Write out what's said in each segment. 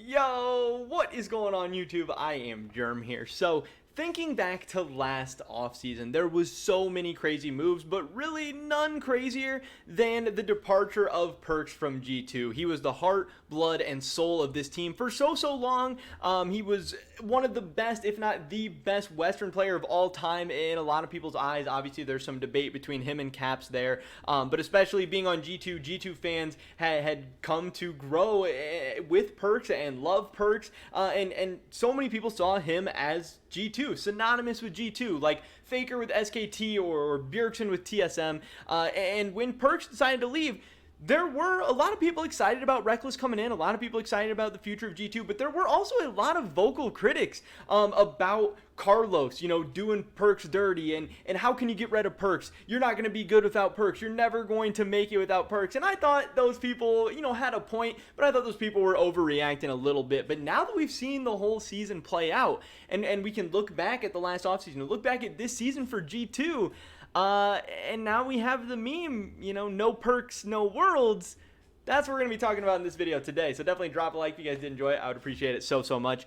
Yo, what is going on YouTube? I am Germ here. So, thinking back to last offseason, there was so many crazy moves, but really none crazier than the departure of Perkz from G2. He was the heart, blood, and soul of this team for so long. He was one of the best, if not the best Western player of all time in a lot of people's eyes. Obviously, there's some debate between him and Caps there, but especially being on G2, G2 fans had come to grow with Perkz and love Perkz, and so many people saw him as G2, synonymous with G2, like Faker with SKT or Bjergsen with TSM. And when Perkz decided to leave, there were a lot of people excited about Reckless coming in, a lot of people excited about the future of G2, but there were also a lot of vocal critics about Carlos, doing Perkz dirty, and how can you get rid of Perkz? You're not going to be good without Perkz. You're never going to make it without Perkz. And I thought those people, had a point, but I thought those people were overreacting a little bit. But now that we've seen the whole season play out, and we can look back at the last offseason, look back at this season for G2, and now we have the meme, no Perkz, no worlds. That's what we're going to be talking about in this video today. So definitely drop a like if you guys did enjoy it. I would appreciate it so much.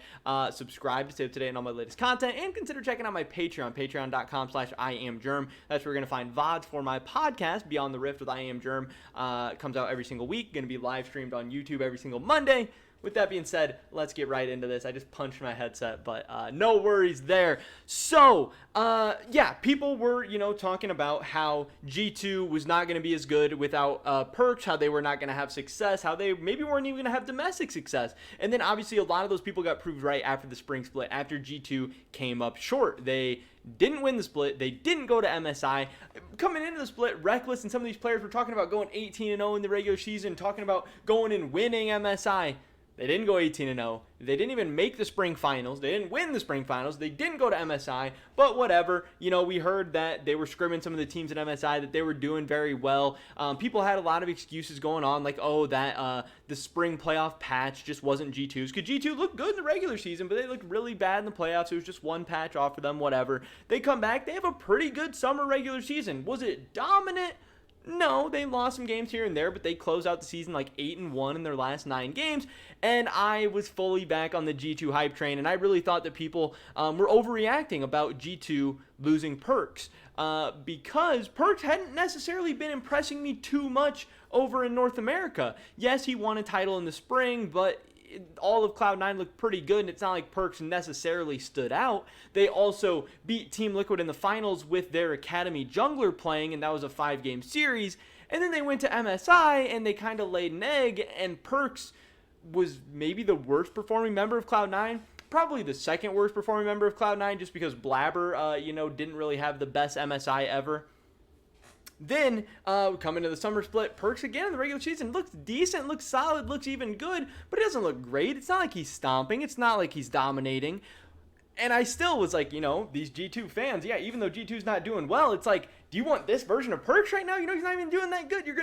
Subscribe to stay up to date on all my latest content, and consider checking out my Patreon, patreon.com/IamGerm. That's where you're going to find VODs for my podcast, Beyond the Rift with I Am Germ. It comes out every single week. Going to be live streamed on YouTube every single Monday. With that being said, let's get right into this. I just punched my headset, but no worries there. So, yeah, people were, talking about how G2 was not going to be as good without Perkz, how they were not going to have success, how they maybe weren't even going to have domestic success. And then, obviously, a lot of those people got proved right after the spring split, after G2 came up short. They didn't win the split. They didn't go to MSI. Coming into the split, Reckless and some of these players were talking about going 18-0 in the regular season, talking about going and winning MSI. They didn't go 18-0. They didn't even make the spring finals. They didn't win the spring finals. They didn't go to MSI, but whatever. We heard that they were scrimming some of the teams at MSI, that they were doing very well. People had a lot of excuses going on, like, that the spring playoff patch just wasn't G2's. Because G2 looked good in the regular season, but they looked really bad in the playoffs. It was just one patch off for them, whatever. They come back. They have a pretty good summer regular season. Was it dominant? No, they lost some games here and there, but they closed out the season like 8-1 in their last 9 games, and I was fully back on the G2 hype train, and I really thought that people were overreacting about G2 losing Perkz, because Perkz hadn't necessarily been impressing me too much over in North America. Yes, he won a title in the spring, but all of Cloud9 looked pretty good, and it's not like Perkz necessarily stood out. They also beat Team Liquid in the finals with their Academy jungler playing, and that was a 5-game series. And then they went to MSI, and they kind of laid an egg, and Perkz was maybe the worst performing member of Cloud9. Probably the second worst performing member of Cloud9, just because Blabber, didn't really have the best MSI ever. Then, coming to the summer split, Perkz again in the regular season looks decent, looks solid, looks even good, but it doesn't look great. It's not like he's stomping. It's not like he's dominating. And I still was like, these G2 fans, yeah, even though G2's not doing well, it's like, do you want this version of Perkz right now? He's not even doing that good. You're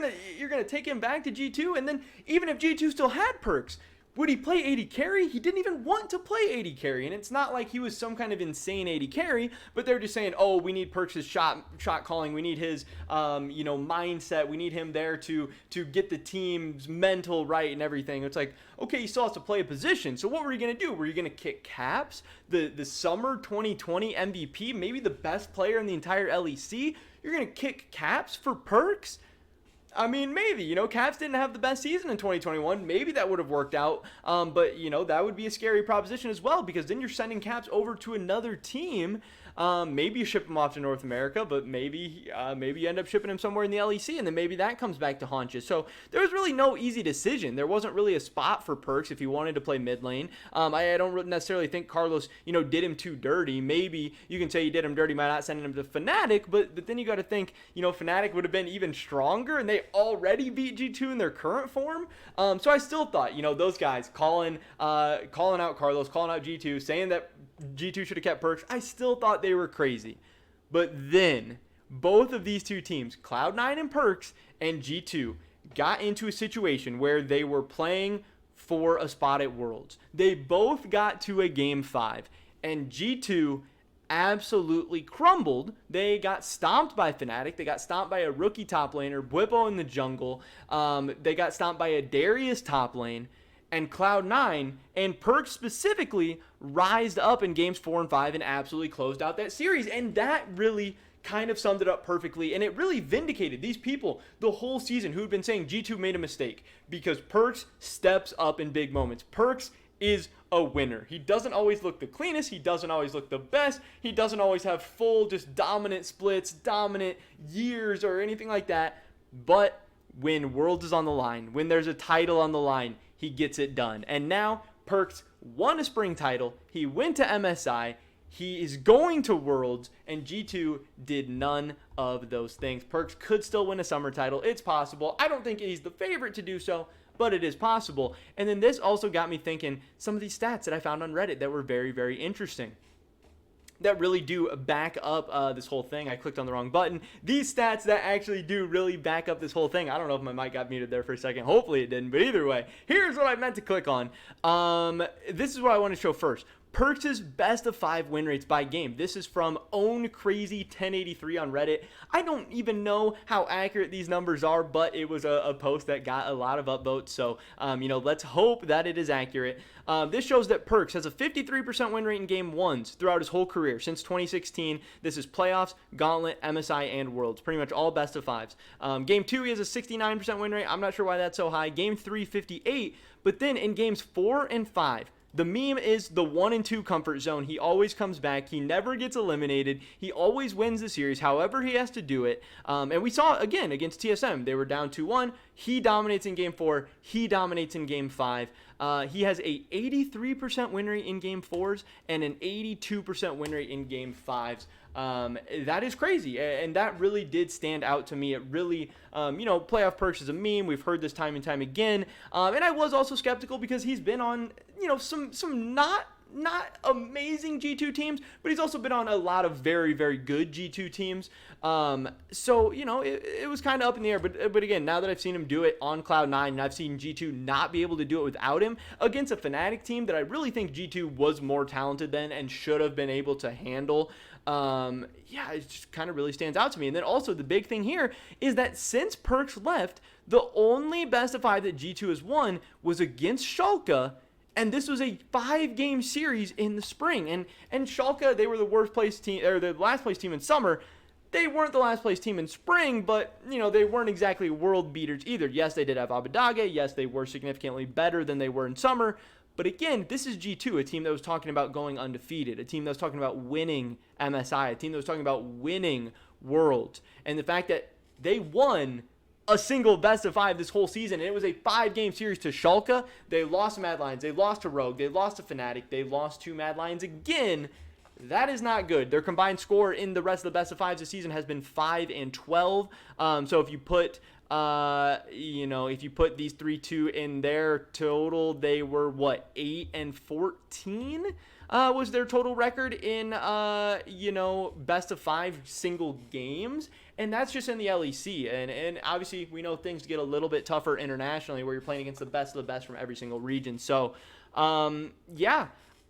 gonna take him back to G2, and then even if G2 still had Perkz, would he play AD carry? He didn't even want to play AD carry, and it's not like he was some kind of insane AD carry, but they're just saying, oh, we need Perkz' shot calling, we need his, mindset, we need him there to get the team's mental right and everything. It's like, okay, you still have to play a position, so what were you going to do? Were you going to kick Caps, the summer 2020 MVP, maybe the best player in the entire LEC? You're going to kick Caps for Perkz? I mean, maybe, Caps didn't have the best season in 2021. Maybe that would have worked out. But, that would be a scary proposition as well, because then you're sending Caps over to another team. Maybe you ship him off to North America, but maybe you end up shipping him somewhere in the LEC, and then maybe that comes back to haunt you. So there was really no easy decision. There wasn't really a spot for Perkz if he wanted to play mid lane. I don't necessarily think Carlos, did him too dirty. Maybe you can say he did him dirty by not sending him to Fnatic, but then you got to think, Fnatic would have been even stronger, and they already beat G2 in their current form. So I still thought, those guys calling out Carlos, calling out G2, saying that G2 should have kept Perkz, I still thought they were crazy. But then both of these two teams, Cloud9 and Perkz and G2, got into a situation where they were playing for a spot at Worlds. They both got to a Game 5, and G2 absolutely crumbled. They got stomped by Fnatic. They got stomped by a rookie top laner, Bwipo in the jungle. They got stomped by a Darius top lane. and Cloud9 and Perkz specifically rised up in games 4 and 5 and absolutely closed out that series. And that really kind of summed it up perfectly, and it really vindicated these people the whole season who'd been saying G2 made a mistake, because Perkz steps up in big moments. Perkz is a winner. He doesn't always look the cleanest, he doesn't always look the best, he doesn't always have full just dominant splits, dominant years or anything like that, but when Worlds is on the line, when there's a title on the line, he gets it done. And now Perkz won a spring title, he went to MSI, he is going to Worlds, and G2 did none of those things. Perkz could still win a summer title. It's possible. I don't think he's the favorite to do so, but it is possible. And then this also got me thinking some of these stats that I found on Reddit that were very, very interesting, that really do back up this whole thing. I clicked on the wrong button. These stats that actually do really back up this whole thing. I don't know if my mic got muted there for a second. Hopefully it didn't, but either way, here's what I meant to click on. This is what I want to show first. Perkz's best of 5 win rates by game. This is from Own Crazy 1083 on Reddit. I don't even know how accurate these numbers are, but it was a post that got a lot of upvotes. So, let's hope that it is accurate. This shows that Perkz has a 53% win rate in game 1s throughout his whole career since 2016. This is playoffs, Gauntlet, MSI, and Worlds. Pretty much all best of 5s. Game 2, he has a 69% win rate. I'm not sure why that's so high. Game 3, 58. But then in games 4 and 5, the meme is the 1 and 2 comfort zone. He always comes back. He never gets eliminated. He always wins the series, however he has to do it. And we saw, again, against TSM. They were down 2-1. He dominates in game 4. He dominates in game 5. He has a 83% win rate in game 4s and an 82% win rate in game 5s. That is crazy, and that really did stand out to me. It really, Playoff Perkz is a meme. We've heard this time and time again, and I was also skeptical because he's been on, some not amazing G2 teams, but he's also been on a lot of very, very good G2 teams. So, it was kind of up in the air, but again, now that I've seen him do it on Cloud9 and I've seen G2 not be able to do it without him against a Fnatic team that I really think G2 was more talented than and should have been able to handle. It just kind of really stands out to me. And then also the big thing here is that since Perkz left, the only best of 5 that G2 has won was against Schalke. And this was a 5-game series in the spring. And Schalke, they were the worst place team, or the last place team in summer. They weren't the last place team in spring, but, they weren't exactly world beaters either. Yes, they did have Abadage. Yes, they were significantly better than they were in summer. But again, this is G2, a team that was talking about going undefeated, a team that was talking about winning MSI, a team that was talking about winning Worlds. And the fact that they won a single best of 5 this whole season, and it was a 5-game series to Schalke. They lost to Mad Lions, they lost to Rogue, they lost to Fnatic, they lost to Mad Lions again. That is not good. Their combined score in the rest of the best of 5s this season has been 5 and 12. So if you put these 3-2 in their total, they were 8 and 14 was their total record in best of 5 single games, and that's just in the LEC. And obviously we know things get a little bit tougher internationally where you're playing against the best of the best from every single region. So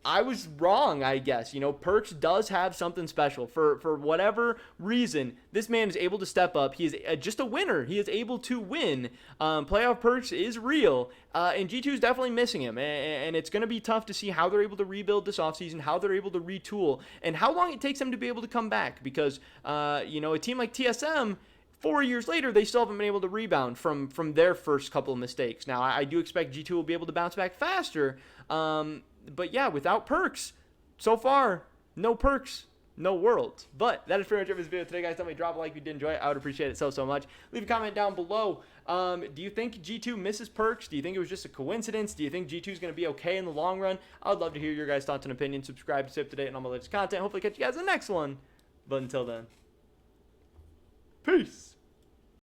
I was wrong, I guess. Perkz does have something special. For whatever reason, this man is able to step up. He is just a winner. He is able to win. Playoff Perkz is real, and G2 is definitely missing him. And it's going to be tough to see how they're able to rebuild this offseason, how they're able to retool, and how long it takes them to be able to come back. Because, a team like TSM, 4 years later, they still haven't been able to rebound from their first couple of mistakes. Now, I do expect G2 will be able to bounce back faster. But yeah, without Perkz, so far, no Perkz, no Worlds. But that is pretty much it for this video today, guys. Tell me, drop a like if you did enjoy it. I would appreciate it so much. Leave a comment down below. Do you think G2 misses Perkz? Do you think it was just a coincidence? Do you think G2 is going to be okay in the long run? I would love to hear your guys' thoughts and opinions. Subscribe to stay up to date on all my latest content. Hopefully catch you guys in the next one. But until then, peace.